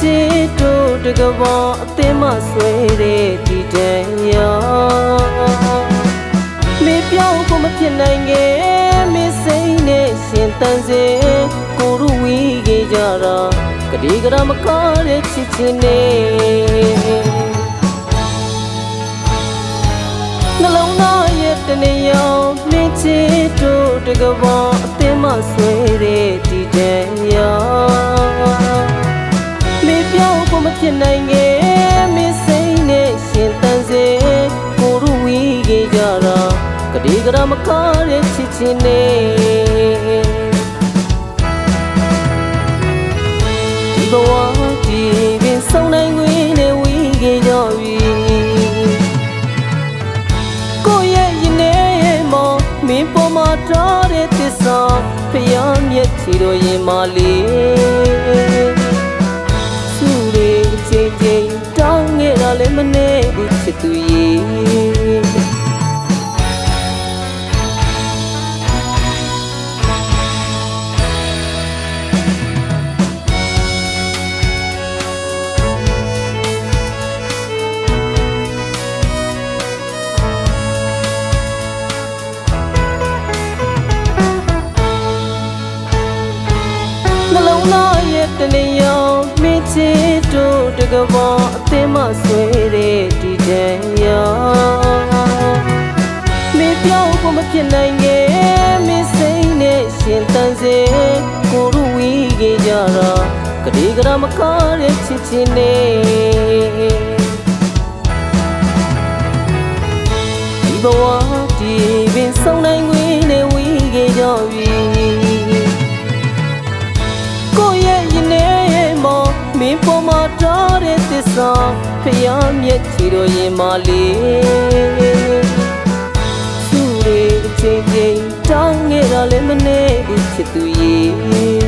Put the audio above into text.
ချစ်တို့တကဘာအသင်းမဆွဲတဲ့ဒီတန်ရာမေပြောင်းကိုမဖြစ်နိုင်ခဲ့မေစိမ့်နဲ့ရှင်တန်စေကိုရူဝီခဲ့ကြတာကတိကရမကားတဲ့ချစ်ချင်းနဲ့နှလုံးသားရဲ့တနေရောင်မေချစ်တို့တကဘာအသင်းမဆွဲတဲ့ဒီတန်ရာမေပြောင်းကိုမဖြစ်နိုင်ခဲ့မေစိမ့်နဲ့ရှင်တန်စေကိုရူဝီခဲ့ကြတာကတိကရမကားတဲ့ချစ်ချင်းနဲ့ဒီဘဝဒီပင်ဆုံးနိုင်ခွင့်နဲ့ဝီခဲ့ကြပြီကိုရဲ့ရင်ထဲမှာမင်းပေါ်မှာထားတဲ့သစ္စာဖျားမြက်ချီတော့ရင်မလေးစုတွေချိန်ချိန်တောင်းခဲ့တာလည်းမနေဘူးချစ်သူရဲ့တနေရောင်မေချစ်တို့တကဘာအသင်းမဆွဲတဲ့ဒီတန်ရာမေပြောင်းကိုမဖြစ်နိုင်ခဲ့မေစိမ့်နဲ့ရှင်တန်စေကိုရူဝီခဲ့ကြတာကတိကရမကားတဲ့ချစ်ချင်းနဲ့ဒီဘဝဒီပင်ဆုံးနိုင်ခွင့်နဲ့ဝီခဲ့ကြပြီမင်းပေါ်မှာထားတဲ့သစ္စာဖျားမြက်ချီတော့ရင်မလေးစုတွေချိန်ချိန်တောင်းခဲ့တာလည်းမနေဘူးချစ်သူရဲ့